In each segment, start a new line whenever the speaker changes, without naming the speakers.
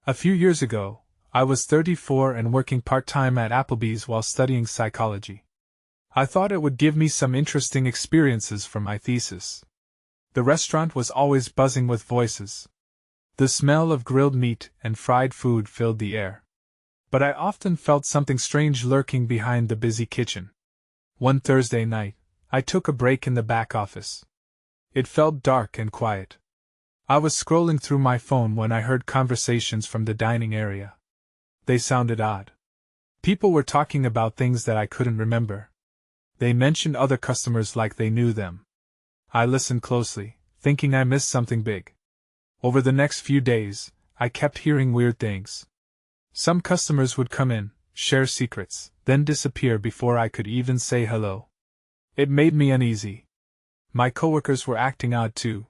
A few years ago, I was 34 and working part-time at Applebee's while studying psychology. I thought it would give me some interesting experiences for my thesis. The restaurant was always buzzing with voices. The smell of grilled meat and fried food filled the air. But I often felt something strange lurking behind the busy kitchen. One Thursday night, I took a break in the back office. It felt dark and quiet. I was scrolling through my phone when I heard conversations from the dining area. They sounded odd. People were talking about things that I couldn't remember. They mentioned other customers like they knew them. I listened closely, thinking I missed something big. Over the next few days, I kept hearing weird things. Some customers would come in, share secrets, then disappear before I could even say hello. It made me uneasy. My coworkers were acting odd too.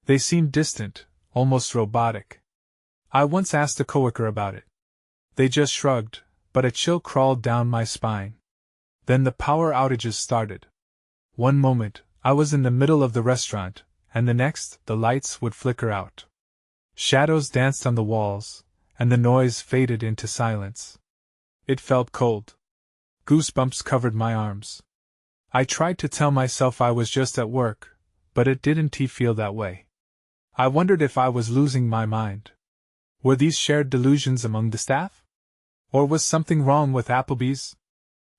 They seemed distant, almost robotic. I once asked a coworker about it. They just shrugged, but a chill crawled down my spine. Then the power outages started. One moment, I was in the middle of the restaurant, and the next, the lights would flicker out. Shadows danced on the walls, and the noise faded into silence. It felt cold. Goosebumps covered my arms. I tried to tell myself I was just at work, but it didn't feel that way. I wondered if I was losing my mind. Were these shared delusions among the staff? Or was something wrong with Applebee's?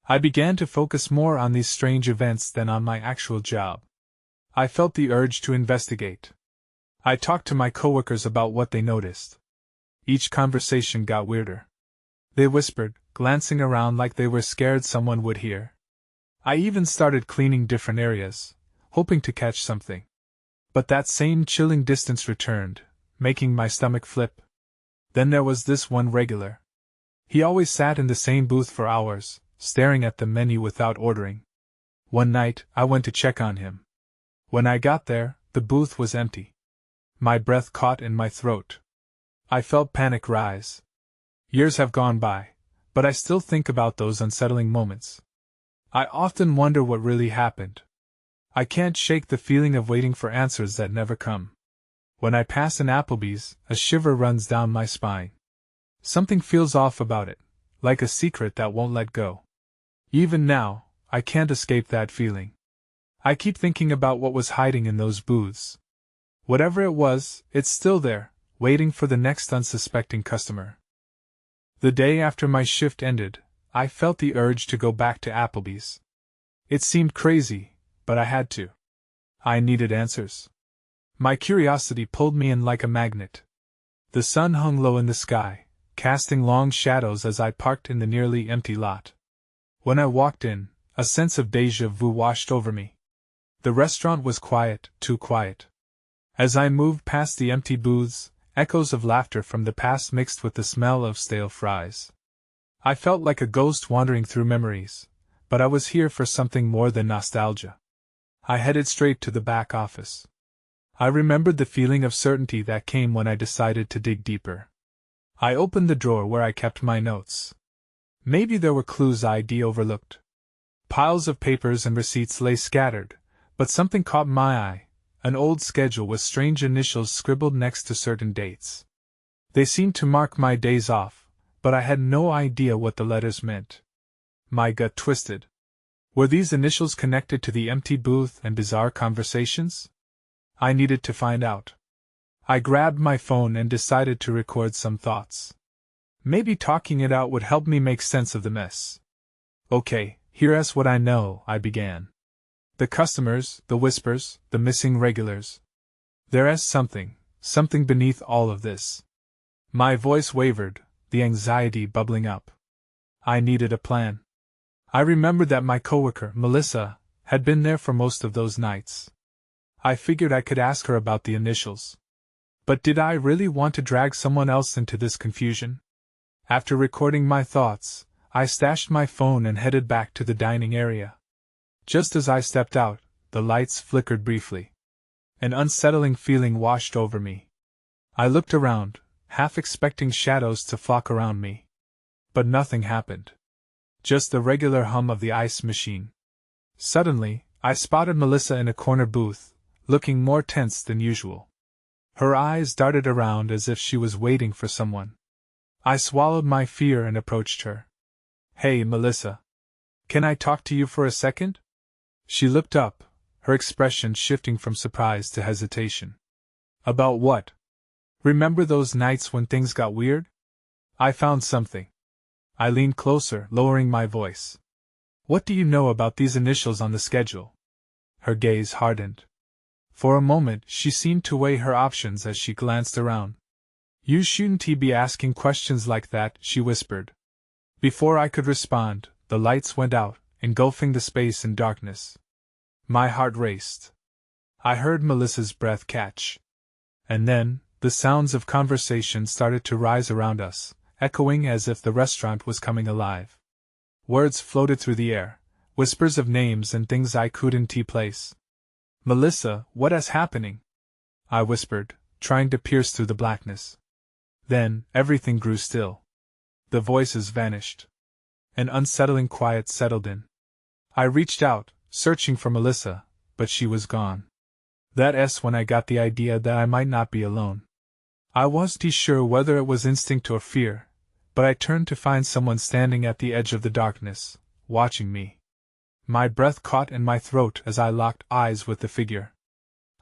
I began to focus more on these strange events than on my actual job. I felt the urge to investigate. I talked to my coworkers about what they noticed. Each conversation got weirder. They whispered, glancing around like they were scared someone would hear. I even started cleaning different areas, hoping to catch something. But that same chilling distance returned, making my stomach flip. Then there was this one regular. He always sat in the same booth for hours, staring at the menu without ordering. One night, I went to check on him. When I got there, the booth was empty. My breath caught in my throat. I felt panic rise. Years have gone by, but I still think about those unsettling moments. I often wonder what really happened. I can't shake the feeling of waiting for answers that never come. When I pass an Applebee's, a shiver runs down my spine. Something feels off about it, like a secret that won't let go. Even now, I can't escape that feeling. I keep thinking about what was hiding in those booths. Whatever it was, it's still there, waiting for the next unsuspecting customer. The day after my shift ended, I felt the urge to go back to Applebee's. It seemed crazy, but I had to. I needed answers. My curiosity pulled me in like a magnet. The sun hung low in the sky, casting long shadows as I parked in the nearly empty lot. When I walked in, a sense of déjà vu washed over me. The restaurant was quiet, too quiet. As I moved past the empty booths, echoes of laughter from the past mixed with the smell of stale fries. I felt like a ghost wandering through memories, but I was here for something more than nostalgia. I headed straight to the back office. I remembered the feeling of certainty that came when I decided to dig deeper. I opened the drawer where I kept my notes. Maybe there were clues I'd overlooked. Piles of papers and receipts lay scattered, but something caught my eye, an old schedule with strange initials scribbled next to certain dates. They seemed to mark my days off, but I had no idea what the letters meant. My gut twisted. Were these initials connected to the empty booth and bizarre conversations? I needed to find out. I grabbed my phone and decided to record some thoughts. Maybe talking it out would help me make sense of the mess. Okay, here's what I know, I began. The customers, the whispers, the missing regulars. There's something beneath all of this. My voice wavered, the anxiety bubbling up. I needed a plan. I remembered that my coworker, Melissa, had been there for most of those nights. I figured I could ask her about the initials. But did I really want to drag someone else into this confusion? After recording my thoughts, I stashed my phone and headed back to the dining area. Just as I stepped out, the lights flickered briefly. An unsettling feeling washed over me. I looked around, half expecting shadows to flock around me. But nothing happened. Just the regular hum of the ice machine. Suddenly, I spotted Melissa in a corner booth, looking more tense than usual. Her eyes darted around as if she was waiting for someone. I swallowed my fear and approached her. Hey, Melissa. Can I talk to you for a second? She looked up, her expression shifting from surprise to hesitation. About what? Remember those nights when things got weird? I found something. I leaned closer, lowering my voice. What do you know about these initials on the schedule? Her gaze hardened. For a moment, she seemed to weigh her options as she glanced around. You shouldn't be asking questions like that, she whispered. Before I could respond, the lights went out, engulfing the space in darkness. My heart raced. I heard Melissa's breath catch. And then, the sounds of conversation started to rise around us, echoing as if the restaurant was coming alive. Words floated through the air, whispers of names and things I couldn't place. Melissa, what is happening? I whispered, trying to pierce through the blackness. Then, everything grew still. The voices vanished. An unsettling quiet settled in. I reached out, searching for Melissa, but she was gone. That's when I got the idea that I might not be alone. I wasn't sure whether it was instinct or fear, but I turned to find someone standing at the edge of the darkness, watching me. My breath caught in my throat as I locked eyes with the figure.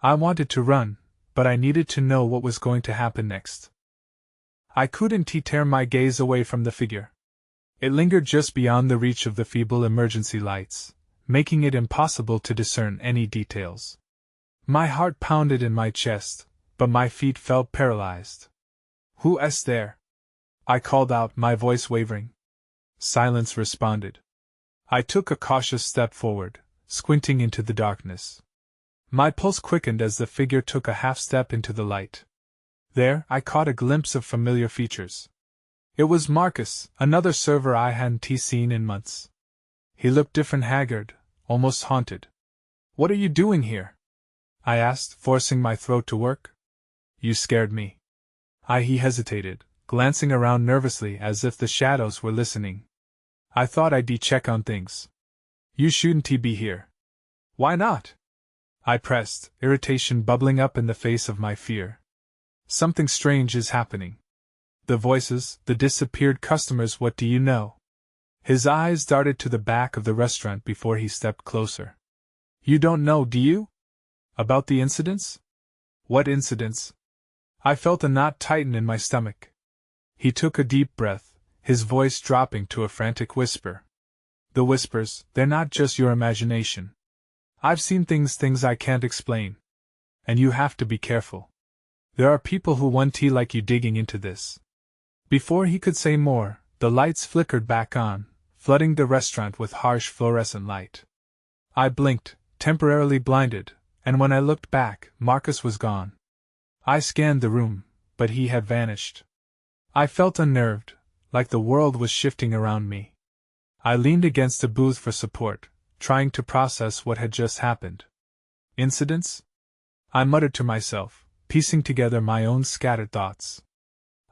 I wanted to run, but I needed to know what was going to happen next. I couldn't tear my gaze away from the figure. It lingered just beyond the reach of the feeble emergency lights, making it impossible to discern any details. My heart pounded in my chest, but my feet felt paralyzed. Who is there? I called out, my voice wavering. Silence responded. I took a cautious step forward, squinting into the darkness. My pulse quickened as the figure took a half step into the light. There, I caught a glimpse of familiar features. It was Marcus, another server I hadn't seen in months. He looked different, haggard, almost haunted. What are you doing here? I asked, forcing my throat to work. You scared me. He hesitated, glancing around nervously as if the shadows were listening. I thought I'd check on things. You shouldn't be here. Why not? I pressed, irritation bubbling up in the face of my fear. Something strange is happening. The voices, the disappeared customers, what do you know? His eyes darted to the back of the restaurant before he stepped closer. You don't know, do you? About the incidents? What incidents? I felt a knot tighten in my stomach. He took a deep breath, his voice dropping to a frantic whisper. The whispers, they're not just your imagination. I've seen things I can't explain. And you have to be careful. There are people who want like you digging into this. Before he could say more, the lights flickered back on, flooding the restaurant with harsh fluorescent light. I blinked, temporarily blinded, and when I looked back, Marcus was gone. I scanned the room, but he had vanished. I felt unnerved, like the world was shifting around me. I leaned against a booth for support, trying to process what had just happened. Incidents? I muttered to myself, piecing together my own scattered thoughts.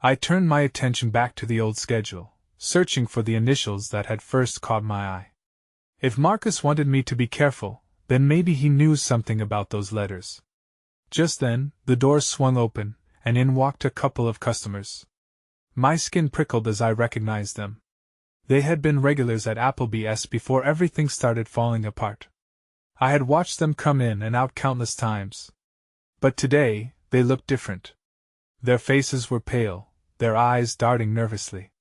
I turned my attention back to the old schedule, searching for the initials that had first caught my eye. If Marcus wanted me to be careful, then maybe he knew something about those letters. Just then, the door swung open, and in walked a couple of customers. My skin prickled as I recognized them. They had been regulars at Applebee's before everything started falling apart. I had watched them come in and out countless times. But today, they looked different. Their faces were pale, their eyes darting nervously.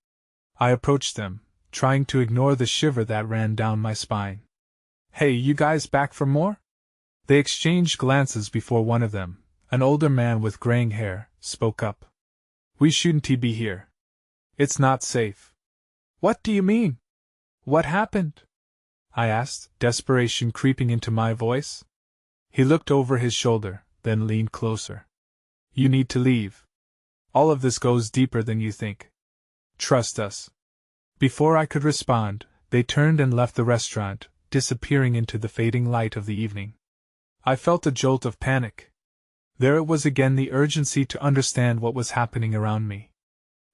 I approached them, trying to ignore the shiver that ran down my spine. Hey, you guys back for more? They exchanged glances before one of them, an older man with graying hair, spoke up. We shouldn't be here. It's not safe. What do you mean? What happened? I asked, desperation creeping into my voice. He looked over his shoulder, then leaned closer. You need to leave. All of this goes deeper than you think. Trust us. Before I could respond, they turned and left the restaurant, disappearing into the fading light of the evening. I felt a jolt of panic. There it was again, the urgency to understand what was happening around me.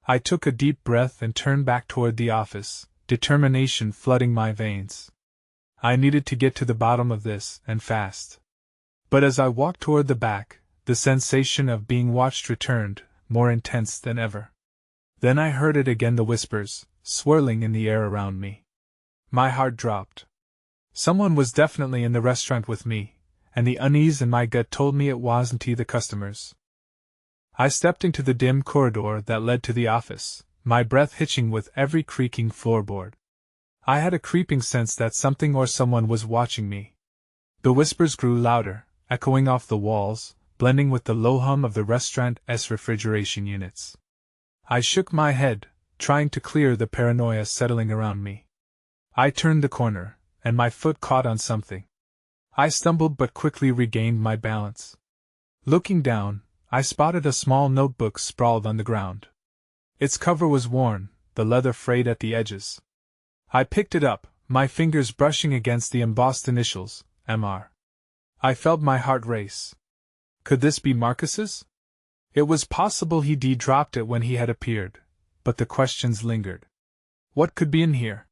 I took a deep breath and turned back toward the office, determination flooding my veins. I needed to get to the bottom of this, and fast. But as I walked toward the back, the sensation of being watched returned, more intense than ever. Then I heard it again, the whispers, swirling in the air around me. My heart dropped. Someone was definitely in the restaurant with me, and the unease in my gut told me it wasn't the customers. I stepped into the dim corridor that led to the office, my breath hitching with every creaking floorboard. I had a creeping sense that something or someone was watching me. The whispers grew louder, echoing off the walls, blending with the low hum of the restaurant's refrigeration units. I shook my head, trying to clear the paranoia settling around me. I turned the corner, and my foot caught on something. I stumbled but quickly regained my balance. Looking down, I spotted a small notebook sprawled on the ground. Its cover was worn, the leather frayed at the edges. I picked it up, my fingers brushing against the embossed initials, Mr. I felt my heart race. Could this be Marcus's? It was possible he'd dropped it when he had appeared, but the questions lingered. What could be in here?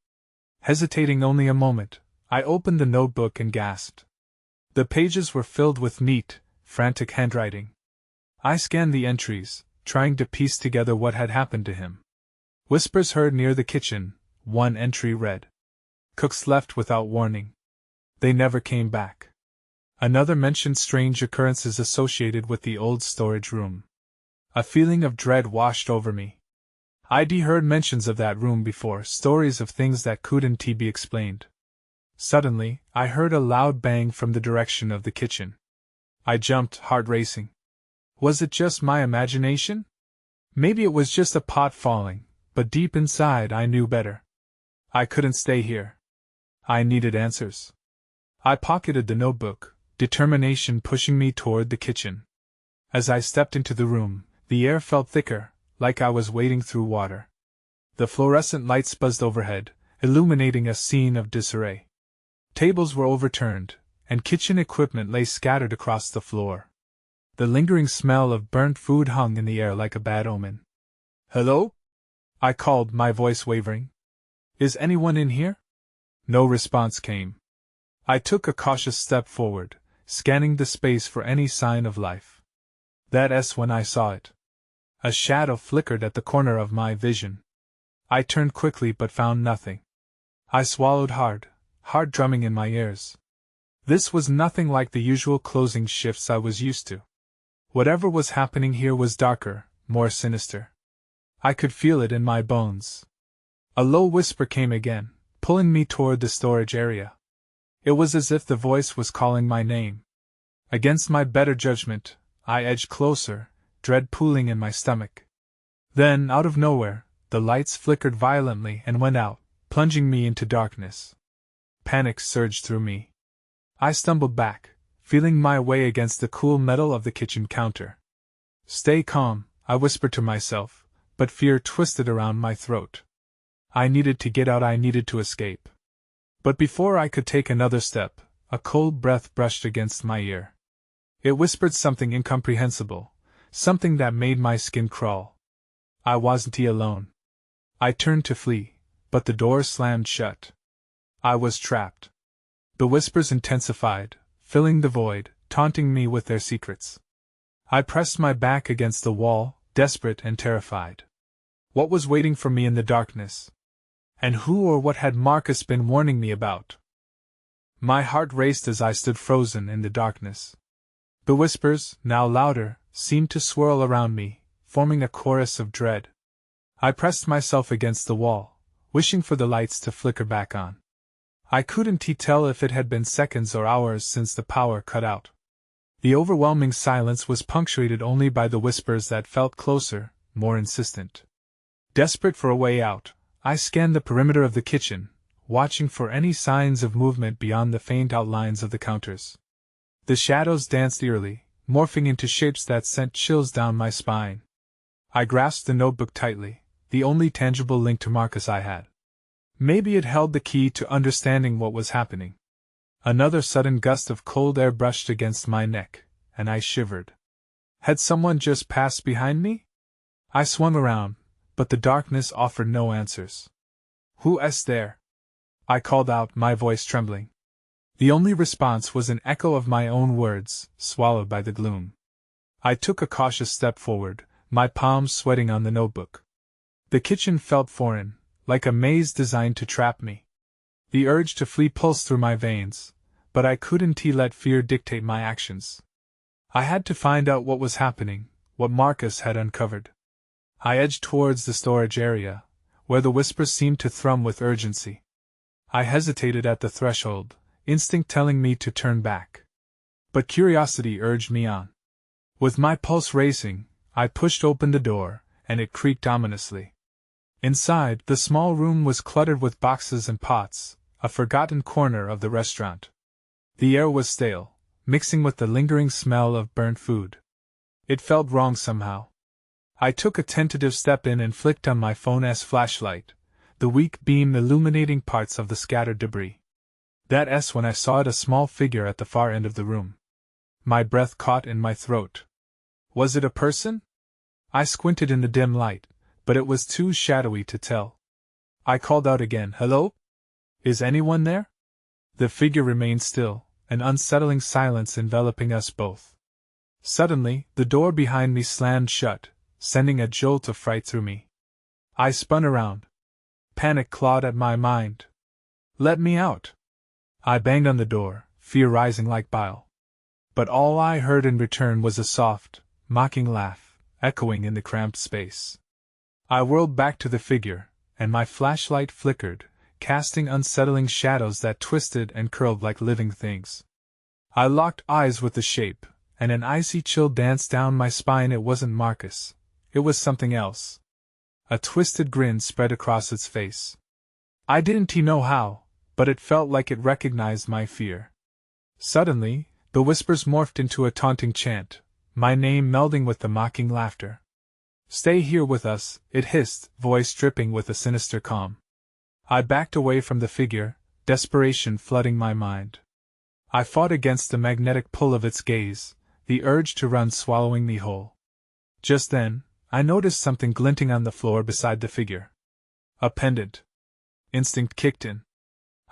Hesitating only a moment, I opened the notebook and gasped. The pages were filled with neat, frantic handwriting. I scanned the entries, trying to piece together what had happened to him. Whispers heard near the kitchen, one entry read. Cooks left without warning. They never came back. Another mentioned strange occurrences associated with the old storage room. A feeling of dread washed over me. I'd heard mentions of that room before, stories of things that couldn't be explained. Suddenly, I heard a loud bang from the direction of the kitchen. I jumped, heart racing. Was it just my imagination? Maybe it was just a pot falling, but deep inside I knew better. I couldn't stay here. I needed answers. I pocketed the notebook, determination pushing me toward the kitchen. As I stepped into the room, the air felt thicker, like I was wading through water. The fluorescent lights buzzed overhead, illuminating a scene of disarray. Tables were overturned, and kitchen equipment lay scattered across the floor. The lingering smell of burnt food hung in the air like a bad omen. "Hello?" I called, my voice wavering. "Is anyone in here?" No response came. I took a cautious step forward, scanning the space for any sign of life. That's when I saw it. A shadow flickered at the corner of my vision. I turned quickly but found nothing. I swallowed hard, heart drumming in my ears. This was nothing like the usual closing shifts I was used to. Whatever was happening here was darker, more sinister. I could feel it in my bones. A low whisper came again, pulling me toward the storage area. It was as if the voice was calling my name. Against my better judgment, I edged closer, dread pooling in my stomach. Then, out of nowhere, the lights flickered violently and went out, plunging me into darkness. Panic surged through me. I stumbled back, feeling my way against the cool metal of the kitchen counter. "Stay calm," I whispered to myself, but fear twisted around my throat. I needed to get out, I needed to escape. But before I could take another step, a cold breath brushed against my ear. It whispered something incomprehensible, something that made my skin crawl. I wasn't alone. I turned to flee, but the door slammed shut. I was trapped. The whispers intensified, filling the void, taunting me with their secrets. I pressed my back against the wall, desperate and terrified. What was waiting for me in the darkness? And who or what had Marcus been warning me about? My heart raced as I stood frozen in the darkness. The whispers, now louder, seemed to swirl around me, forming a chorus of dread. I pressed myself against the wall, wishing for the lights to flicker back on. I couldn't tell if it had been seconds or hours since the power cut out. The overwhelming silence was punctuated only by the whispers that felt closer, more insistent. Desperate for a way out, I scanned the perimeter of the kitchen, watching for any signs of movement beyond the faint outlines of the counters. The shadows danced eerily, morphing into shapes that sent chills down my spine. I grasped the notebook tightly, the only tangible link to Marcus I had. Maybe it held the key to understanding what was happening. Another sudden gust of cold air brushed against my neck, and I shivered. Had someone just passed behind me? I swung around, but the darkness offered no answers. "Who's there?" I called out, my voice trembling. The only response was an echo of my own words, swallowed by the gloom. I took a cautious step forward, my palms sweating on the notebook. The kitchen felt foreign, like a maze designed to trap me. The urge to flee pulsed through my veins, but I couldn't let fear dictate my actions. I had to find out what was happening, what Marcus had uncovered. I edged towards the storage area, where the whispers seemed to thrum with urgency. I hesitated at the threshold, instinct telling me to turn back. But curiosity urged me on. With my pulse racing, I pushed open the door, and it creaked ominously. Inside, the small room was cluttered with boxes and pots, a forgotten corner of the restaurant. The air was stale, mixing with the lingering smell of burnt food. It felt wrong somehow. I took a tentative step in and flicked on my phone's flashlight, the weak beam illuminating parts of the scattered debris. That's when I saw a small figure at the far end of the room. My breath caught in my throat. Was it a person? I squinted in the dim light, but it was too shadowy to tell. I called out again, "Hello? Is anyone there?" The figure remained still, an unsettling silence enveloping us both. Suddenly, the door behind me slammed shut, sending a jolt of fright through me. I spun around. Panic clawed at my mind. "Let me out!" I banged on the door, fear rising like bile. But all I heard in return was a soft, mocking laugh, echoing in the cramped space. I whirled back to the figure, and my flashlight flickered, casting unsettling shadows that twisted and curled like living things. I locked eyes with the shape, and an icy chill danced down my spine. It wasn't Marcus. It was something else. A twisted grin spread across its face. I didn't know how, but it felt like it recognized my fear. Suddenly, the whispers morphed into a taunting chant, my name melding with the mocking laughter. "Stay here with us," it hissed, voice dripping with a sinister calm. I backed away from the figure, desperation flooding my mind. I fought against the magnetic pull of its gaze, the urge to run swallowing me whole. Just then, I noticed something glinting on the floor beside the figure. A pendant. Instinct kicked in.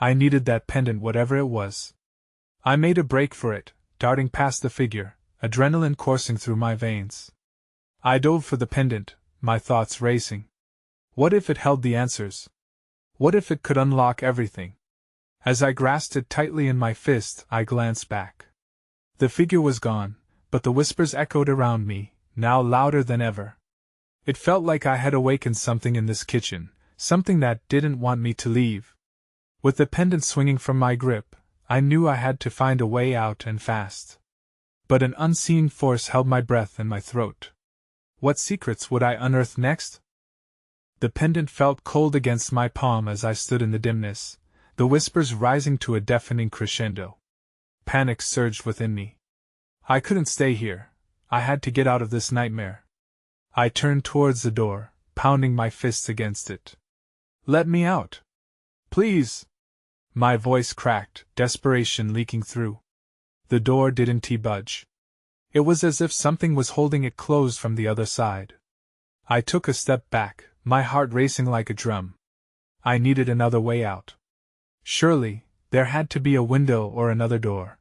I needed that pendant, whatever it was. I made a break for it, darting past the figure, adrenaline coursing through my veins. I dove for the pendant, my thoughts racing. What if it held the answers? What if it could unlock everything? As I grasped it tightly in my fist, I glanced back. The figure was gone, but the whispers echoed around me, now louder than ever. It felt like I had awakened something in this kitchen, something that didn't want me to leave. With the pendant swinging from my grip, I knew I had to find a way out, and fast. But an unseen force held my breath and my throat. What secrets would I unearth next? The pendant felt cold against my palm as I stood in the dimness, the whispers rising to a deafening crescendo. Panic surged within me. I couldn't stay here. I had to get out of this nightmare. I turned towards the door, pounding my fists against it. "Let me out! Please!" My voice cracked, desperation leaking through. The door didn't budge. It was as if something was holding it closed from the other side. I took a step back, my heart racing like a drum. I needed another way out. Surely, there had to be a window or another door.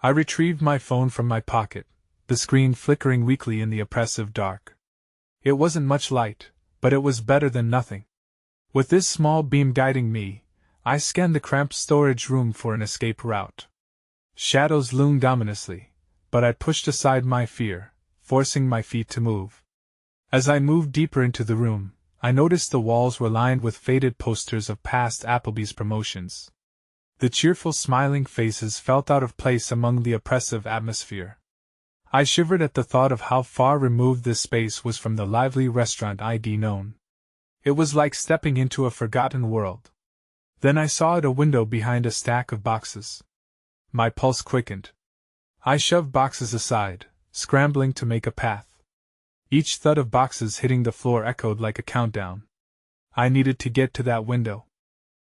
I retrieved my phone from my pocket, the screen flickering weakly in the oppressive dark. It wasn't much light, but it was better than nothing. With this small beam guiding me, I scanned the cramped storage room for an escape route. Shadows loomed ominously, but I pushed aside my fear, forcing my feet to move. As I moved deeper into the room, I noticed the walls were lined with faded posters of past Applebee's promotions. The cheerful smiling faces felt out of place among the oppressive atmosphere. I shivered at the thought of how far removed this space was from the lively restaurant I'd known. It was like stepping into a forgotten world. Then I saw a window behind a stack of boxes. My pulse quickened. I shoved boxes aside, scrambling to make a path. Each thud of boxes hitting the floor echoed like a countdown. I needed to get to that window.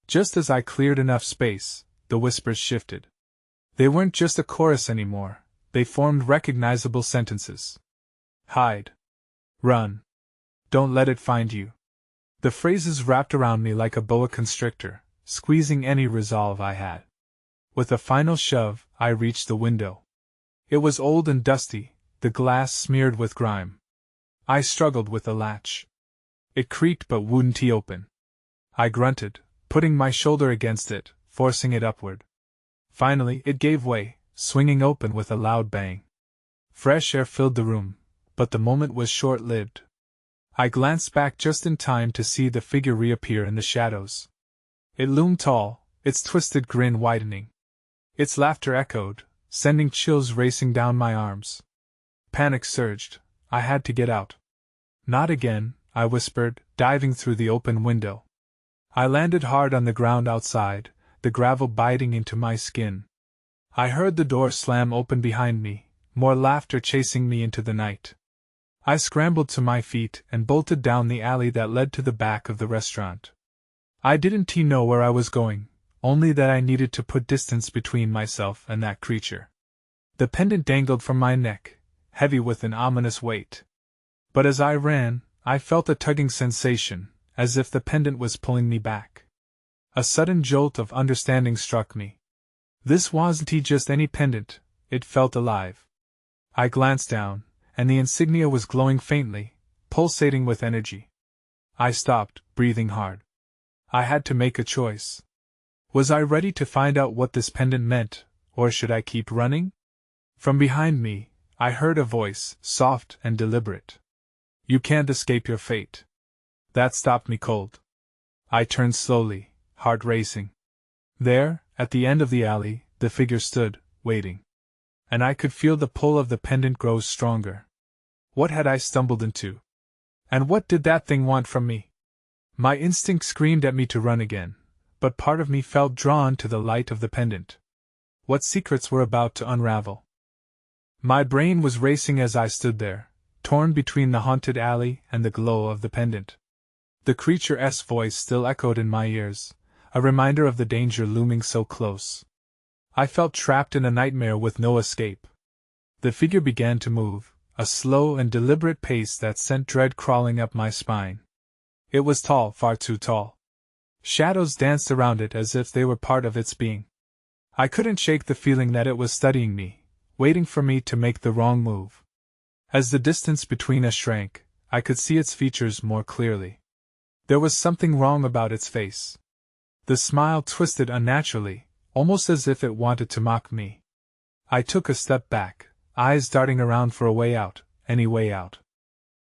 Just as I cleared enough space, the whispers shifted. They weren't just a chorus anymore, they formed recognizable sentences. Hide. Run. Don't let it find you. The phrases wrapped around me like a boa constrictor, squeezing any resolve I had. With a final shove, I reached the window. It was old and dusty, the glass smeared with grime. I struggled with the latch. It creaked but wouldn't open. I grunted, putting my shoulder against it, forcing it upward. Finally, it gave way, swinging open with a loud bang. Fresh air filled the room, but the moment was short-lived. I glanced back just in time to see the figure reappear in the shadows. It loomed tall, its twisted grin widening. Its laughter echoed, sending chills racing down my arms. Panic surged. I had to get out. Not again, I whispered, diving through the open window. I landed hard on the ground outside, the gravel biting into my skin. I heard the door slam open behind me, more laughter chasing me into the night. I scrambled to my feet and bolted down the alley that led to the back of the restaurant. I didn't know where I was going, only that I needed to put distance between myself and that creature. The pendant dangled from my neck, heavy with an ominous weight. But as I ran, I felt a tugging sensation, as if the pendant was pulling me back. A sudden jolt of understanding struck me. This wasn't just any pendant, it felt alive. I glanced down, and the insignia was glowing faintly, pulsating with energy. I stopped, breathing hard. I had to make a choice. Was I ready to find out what this pendant meant, or should I keep running? From behind me, I heard a voice, soft and deliberate. You can't escape your fate. That stopped me cold. I turned slowly, heart racing. There, at the end of the alley, the figure stood, waiting. And I could feel the pull of the pendant grow stronger. What had I stumbled into? And what did that thing want from me? My instinct screamed at me to run again, but part of me felt drawn to the light of the pendant. What secrets were about to unravel? My brain was racing as I stood there, torn between the haunted alley and the glow of the pendant. The creature's voice still echoed in my ears, a reminder of the danger looming so close. I felt trapped in a nightmare with no escape. The figure began to move, a slow and deliberate pace that sent dread crawling up my spine. It was tall, far too tall. Shadows danced around it as if they were part of its being. I couldn't shake the feeling that it was studying me, waiting for me to make the wrong move. As the distance between us shrank, I could see its features more clearly. There was something wrong about its face. The smile twisted unnaturally, almost as if it wanted to mock me. I took a step back, eyes darting around for a way out, any way out.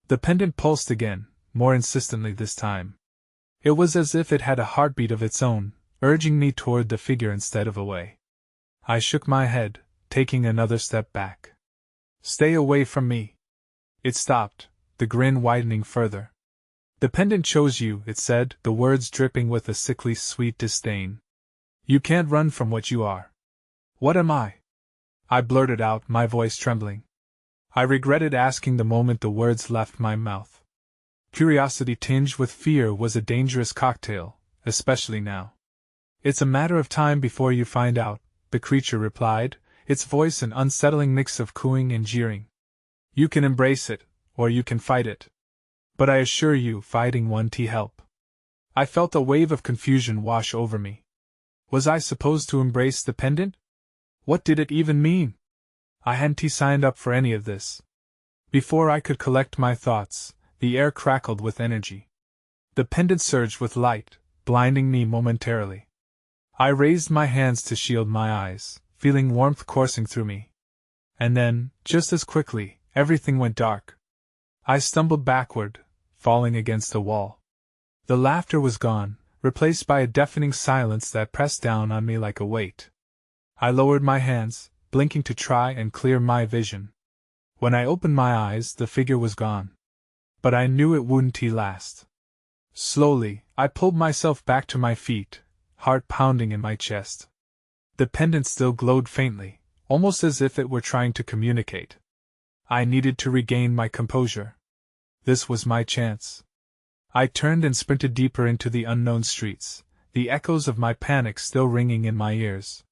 The pendant pulsed again, more insistently this time. It was as if it had a heartbeat of its own, urging me toward the figure instead of away. I shook my head, taking another step back. Stay away from me. It stopped, the grin widening further. The pendant chose you, it said, the words dripping with a sickly sweet disdain. You can't run from what you are. What am I? I blurted out, my voice trembling. I regretted asking the moment the words left my mouth. Curiosity tinged with fear was a dangerous cocktail, especially now. It's a matter of time before you find out, the creature replied, its voice an unsettling mix of cooing and jeering. You can embrace it, or you can fight it. But I assure you, fighting won't help. I felt a wave of confusion wash over me. Was I supposed to embrace the pendant? What did it even mean? I hadn't signed up for any of this. Before I could collect my thoughts, the air crackled with energy. The pendant surged with light, blinding me momentarily. I raised my hands to shield my eyes, feeling warmth coursing through me. And then, just as quickly, everything went dark. I stumbled backward, falling against a wall. The laughter was gone, replaced by a deafening silence that pressed down on me like a weight. I lowered my hands, blinking to try and clear my vision. When I opened my eyes, the figure was gone. But I knew it wouldn't last. Slowly, I pulled myself back to my feet, heart pounding in my chest. The pendant still glowed faintly, almost as if it were trying to communicate. I needed to regain my composure. This was my chance. I turned and sprinted deeper into the unknown streets, the echoes of my panic still ringing in my ears.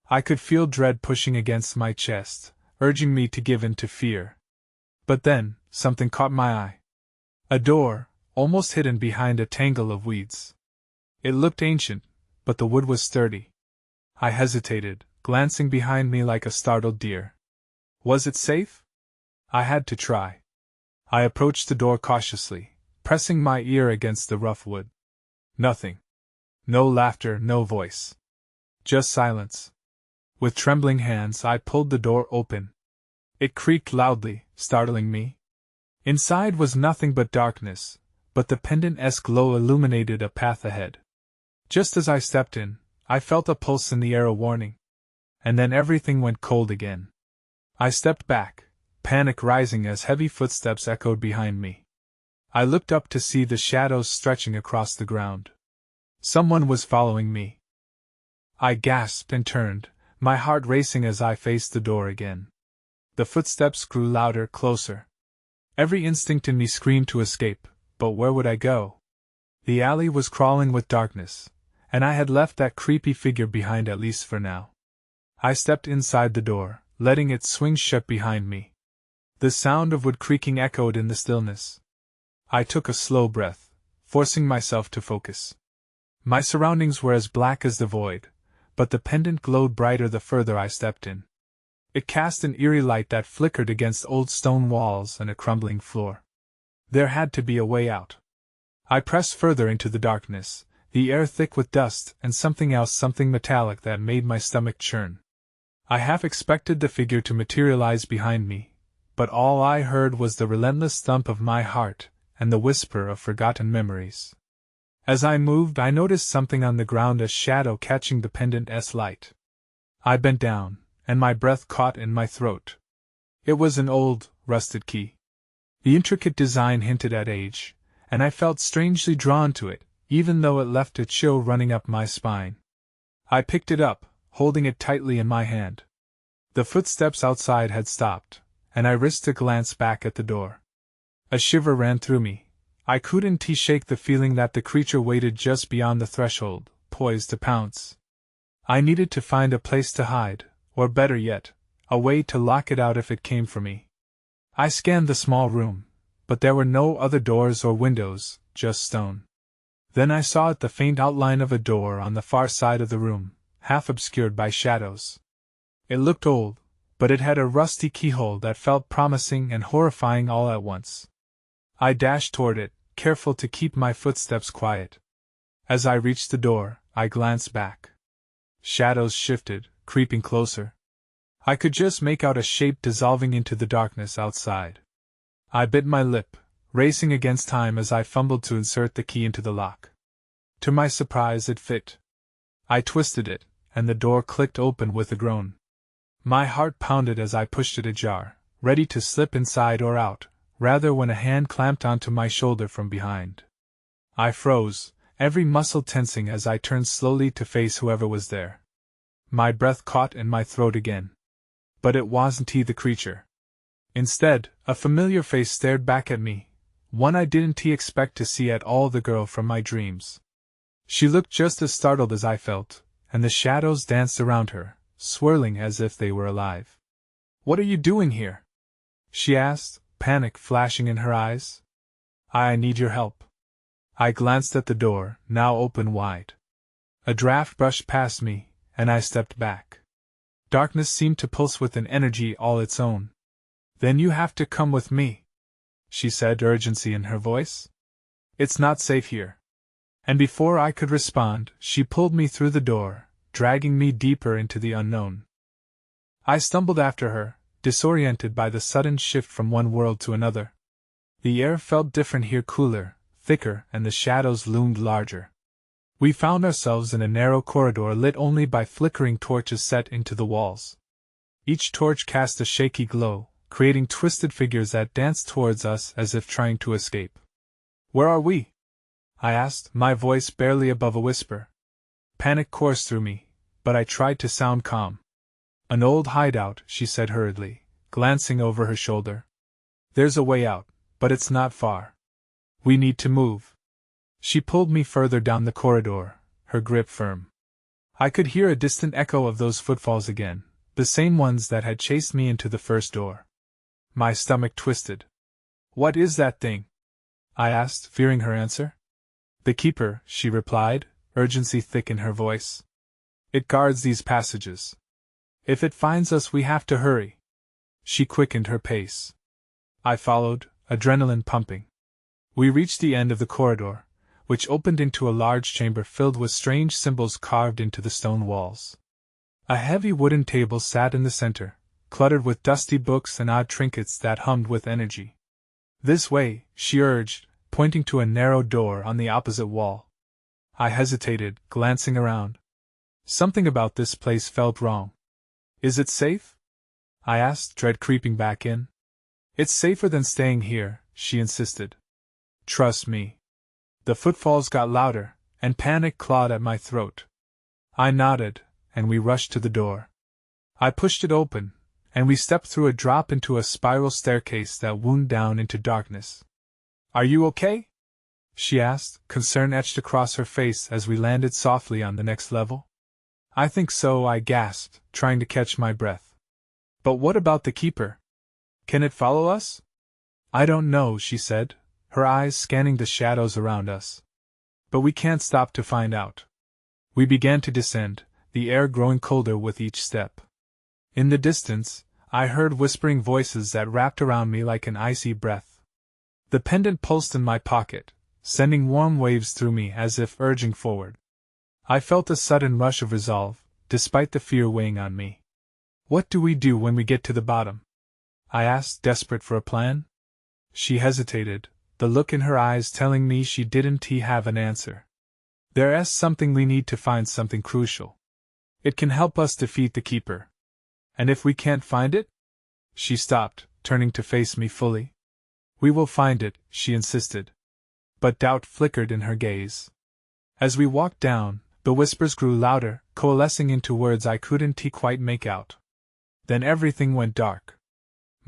I could feel dread pushing against my chest, urging me to give in to fear. But then, something caught my eye. A door, almost hidden behind a tangle of weeds. It looked ancient, but the wood was sturdy. I hesitated, glancing behind me like a startled deer. Was it safe? I had to try. I approached the door cautiously, pressing my ear against the rough wood. Nothing. No laughter, no voice. Just silence. With trembling hands, I pulled the door open. It creaked loudly, startling me. Inside was nothing but darkness, but the pendant-esque glow illuminated a path ahead. Just as I stepped in, I felt a pulse in the air, a warning. And then everything went cold again. I stepped back, panic rising as heavy footsteps echoed behind me. I looked up to see the shadows stretching across the ground. Someone was following me. I gasped and turned, my heart racing as I faced the door again. The footsteps grew louder, closer. Every instinct in me screamed to escape, but where would I go? The alley was crawling with darkness, and I had left that creepy figure behind, at least for now. I stepped inside the door, letting it swing shut behind me. The sound of wood creaking echoed in the stillness. I took a slow breath, forcing myself to focus. My surroundings were as black as the void, but the pendant glowed brighter the further I stepped in. It cast an eerie light that flickered against old stone walls and a crumbling floor. There had to be a way out. I pressed further into the darkness, the air thick with dust and something else, something metallic that made my stomach churn. I half expected the figure to materialize behind me, but all I heard was the relentless thump of my heart and the whisper of forgotten memories. As I moved, I noticed something on the ground, a shadow catching the pendant-esque light. I bent down, and my breath caught in my throat. It was an old, rusted key. The intricate design hinted at age, and I felt strangely drawn to it, even though it left a chill running up my spine. I picked it up, holding it tightly in my hand. The footsteps outside had stopped, and I risked a glance back at the door. A shiver ran through me. I couldn't shake the feeling that the creature waited just beyond the threshold, poised to pounce. I needed to find a place to hide, or better yet, a way to lock it out if it came for me. I scanned the small room, but there were no other doors or windows, just stone. Then I saw the faint outline of a door on the far side of the room, half obscured by shadows. It looked old, but it had a rusty keyhole that felt promising and horrifying all at once. I dashed toward it, careful to keep my footsteps quiet. As I reached the door, I glanced back. Shadows shifted, creeping closer. I could just make out a shape dissolving into the darkness outside. I bit my lip, racing against time as I fumbled to insert the key into the lock. To my surprise, it fit. I twisted it, and the door clicked open with a groan. My heart pounded as I pushed it ajar, ready to slip inside or out, rather when a hand clamped onto my shoulder from behind. I froze, every muscle tensing as I turned slowly to face whoever was there. My breath caught in my throat again. But it wasn't the creature. Instead, a familiar face stared back at me, one I didn't expect to see at all, the girl from my dreams. She looked just as startled as I felt, and the shadows danced around her, swirling as if they were alive. "What are you doing here?" she asked, panic flashing in her eyes. "I need your help." I glanced at the door, now open wide. A draft brushed past me, and I stepped back. Darkness seemed to pulse with an energy all its own. "Then you have to come with me," she said, urgency in her voice. "It's not safe here." And before I could respond, she pulled me through the door, dragging me deeper into the unknown. I stumbled after her, disoriented by the sudden shift from one world to another. The air felt different here, cooler, thicker, and the shadows loomed larger. We found ourselves in a narrow corridor lit only by flickering torches set into the walls. Each torch cast a shaky glow, creating twisted figures that danced towards us as if trying to escape. "Where are we?" I asked, my voice barely above a whisper. Panic coursed through me, but I tried to sound calm. "An old hideout," she said hurriedly, glancing over her shoulder. "There's a way out, but it's not far. We need to move." She pulled me further down the corridor, her grip firm. I could hear a distant echo of those footfalls again, the same ones that had chased me into the first door. My stomach twisted. "What is that thing?" I asked, fearing her answer. "The Keeper," she replied, urgency thick in her voice. "It guards these passages. If it finds us, we have to hurry." She quickened her pace. I followed, adrenaline pumping. We reached the end of the corridor, which opened into a large chamber filled with strange symbols carved into the stone walls. A heavy wooden table sat in the center, cluttered with dusty books and odd trinkets that hummed with energy. "This way," she urged, pointing to a narrow door on the opposite wall. I hesitated, glancing around. Something about this place felt wrong. "Is it safe?" I asked, dread creeping back in. "It's safer than staying here," she insisted. "Trust me." The footfalls got louder, and panic clawed at my throat. I nodded, and we rushed to the door. I pushed it open, and we stepped through a drop into a spiral staircase that wound down into darkness. "Are you okay?" she asked, concern etched across her face as we landed softly on the next level. "I think so," I gasped, trying to catch my breath. "But what about the keeper? Can it follow us?" "I don't know," she said, her eyes scanning the shadows around us. "But we can't stop to find out." We began to descend, the air growing colder with each step. In the distance, I heard whispering voices that wrapped around me like an icy breath. The pendant pulsed in my pocket, sending warm waves through me as if urging forward. I felt a sudden rush of resolve, despite the fear weighing on me. "What do we do when we get to the bottom?" I asked, desperate for a plan. She hesitated, the look in her eyes telling me she didn't have an answer. "There's something we need to find, something crucial. It can help us defeat the keeper." "And if we can't find it?" She stopped, turning to face me fully. "We will find it," she insisted. But doubt flickered in her gaze. As we walked down, the whispers grew louder, coalescing into words I couldn't quite make out. Then everything went dark.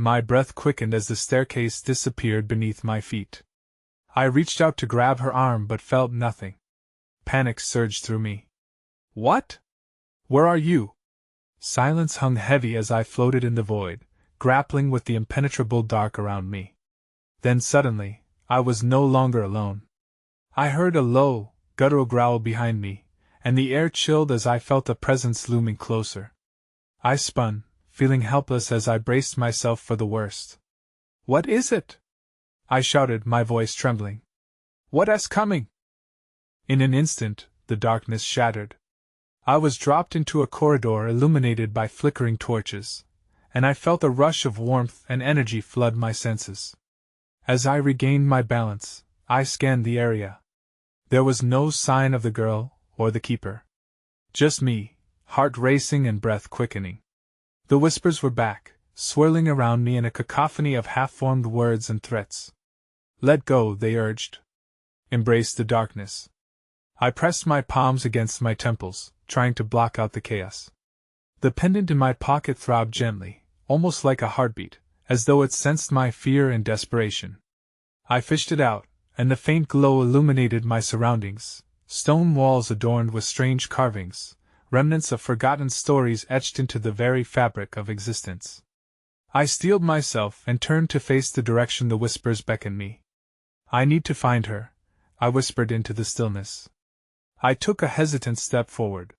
My breath quickened as the staircase disappeared beneath my feet. I reached out to grab her arm but felt nothing. Panic surged through me. "What? Where are you?" Silence hung heavy as I floated in the void, grappling with the impenetrable dark around me. Then suddenly, I was no longer alone. I heard a low, guttural growl behind me, and the air chilled as I felt a presence looming closer. I spun, feeling helpless as I braced myself for the worst. "What is it?" I shouted, my voice trembling. "What's coming?" In an instant, the darkness shattered. I was dropped into a corridor illuminated by flickering torches, and I felt a rush of warmth and energy flood my senses. As I regained my balance, I scanned the area. There was no sign of the girl or the keeper. Just me, heart racing and breath quickening. The whispers were back, swirling around me in a cacophony of half-formed words and threats. "Let go," they urged. "Embrace the darkness." I pressed my palms against my temples, trying to block out the chaos. The pendant in my pocket throbbed gently, almost like a heartbeat, as though it sensed my fear and desperation. I fished it out, and the faint glow illuminated my surroundings: stone walls adorned with strange carvings, remnants of forgotten stories etched into the very fabric of existence. I steeled myself and turned to face the direction the whispers beckoned me. "I need to find her," I whispered into the stillness. I took a hesitant step forward.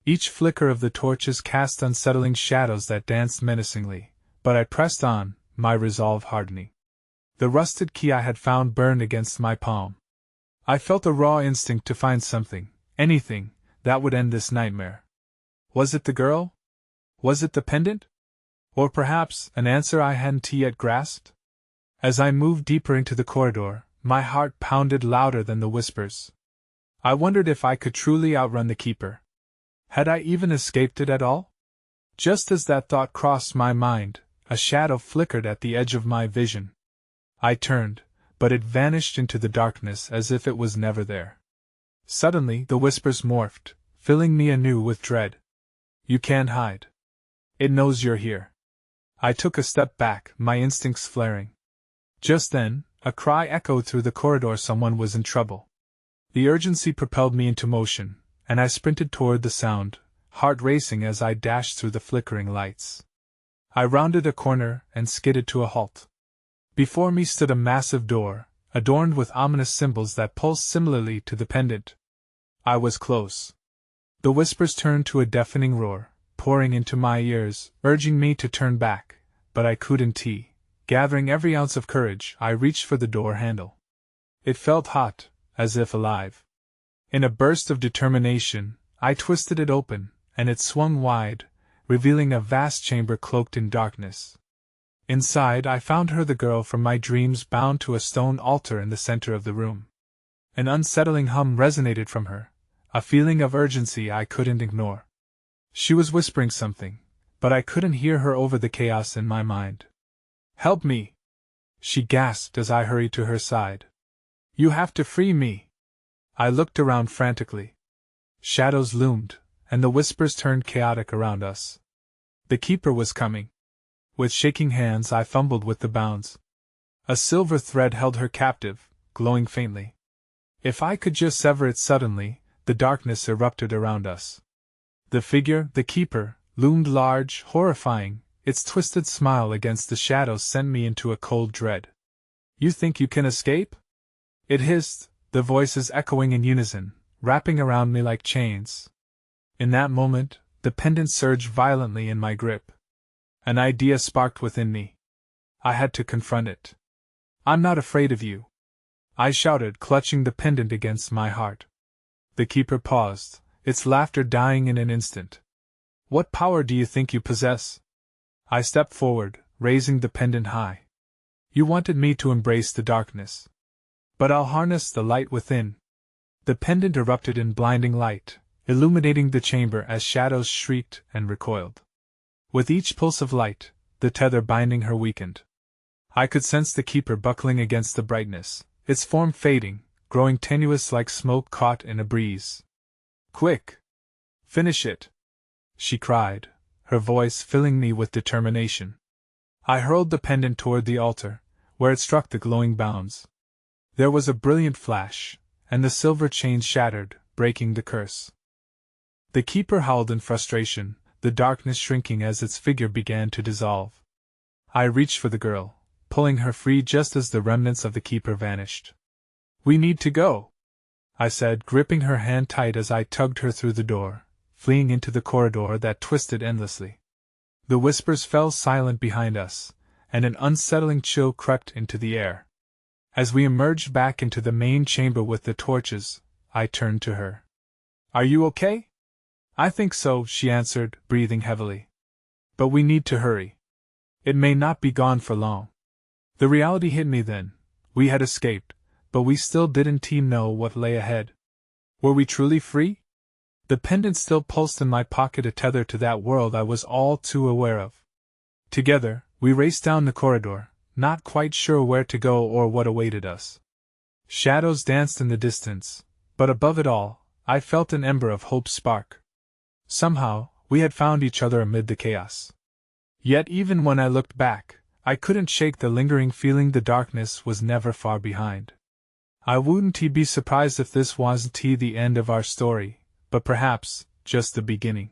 Each flicker of the torches cast unsettling shadows that danced menacingly, but I pressed on, my resolve hardening. The rusted key I had found burned against my palm. I felt a raw instinct to find something, anything, that would end this nightmare. Was it the girl? Was it the pendant? Or perhaps an answer I hadn't yet grasped? As I moved deeper into the corridor, my heart pounded louder than the whispers. I wondered if I could truly outrun the keeper. Had I even escaped it at all? Just as that thought crossed my mind, a shadow flickered at the edge of my vision. I turned, but it vanished into the darkness as if it was never there. Suddenly, the whispers morphed, filling me anew with dread. "You can't hide. It knows you're here." I took a step back, my instincts flaring. Just then, a cry echoed through the corridor: someone was in trouble. The urgency propelled me into motion, and I sprinted toward the sound, heart racing as I dashed through the flickering lights. I rounded a corner and skidded to a halt. Before me stood a massive door, adorned with ominous symbols that pulsed similarly to the pendant. I was close. The whispers turned to a deafening roar, pouring into my ears, urging me to turn back, but I couldn't. Gathering every ounce of courage, I reached for the door handle. It felt hot, as if alive. In a burst of determination, I twisted it open, and it swung wide, revealing a vast chamber cloaked in darkness. Inside, I found her, the girl from my dreams, bound to a stone altar in the center of the room. An unsettling hum resonated from her, a feeling of urgency I couldn't ignore. She was whispering something, but I couldn't hear her over the chaos in my mind. "Help me!" she gasped as I hurried to her side. "You have to free me!" I looked around frantically. Shadows loomed, and the whispers turned chaotic around us. The keeper was coming. With shaking hands, I fumbled with the bounds. A silver thread held her captive, glowing faintly. If I could just sever it suddenly, the darkness erupted around us. The figure, the keeper, loomed large, horrifying. Its twisted smile against the shadows sent me into a cold dread. "You think you can escape?" it hissed, the voices echoing in unison, wrapping around me like chains. In that moment, the pendant surged violently in my grip. An idea sparked within me. I had to confront it. "I'm not afraid of you," I shouted, clutching the pendant against my heart. The keeper paused, its laughter dying in an instant. "What power do you think you possess?" I stepped forward, raising the pendant high. "You wanted me to embrace the darkness. But I'll harness the light within." The pendant erupted in blinding light, illuminating the chamber as shadows shrieked and recoiled. With each pulse of light, the tether binding her weakened. I could sense the keeper buckling against the brightness, its form fading, growing tenuous like smoke caught in a breeze. "Quick! Finish it!" she cried, her voice filling me with determination. I hurled the pendant toward the altar, where it struck the glowing bounds. There was a brilliant flash, and the silver chain shattered, breaking the curse. The keeper howled in frustration, the darkness shrinking as its figure began to dissolve. I reached for the girl, pulling her free just as the remnants of the keeper vanished. "We need to go," I said, gripping her hand tight as I tugged her through the door, fleeing into the corridor that twisted endlessly. The whispers fell silent behind us, and an unsettling chill crept into the air. As we emerged back into the main chamber with the torches, I turned to her. "Are you okay?" "I think so," she answered, breathing heavily. "But we need to hurry. It may not be gone for long." The reality hit me then. We had escaped, but we still didn't know what lay ahead. Were we truly free? The pendant still pulsed in my pocket, a tether to that world I was all too aware of. Together, we raced down the corridor, not quite sure where to go or what awaited us. Shadows danced in the distance, but above it all, I felt an ember of hope spark. Somehow, we had found each other amid the chaos. Yet even when I looked back, I couldn't shake the lingering feeling the darkness was never far behind. I wouldn't be surprised if this wasn't the end of our story, but perhaps just the beginning.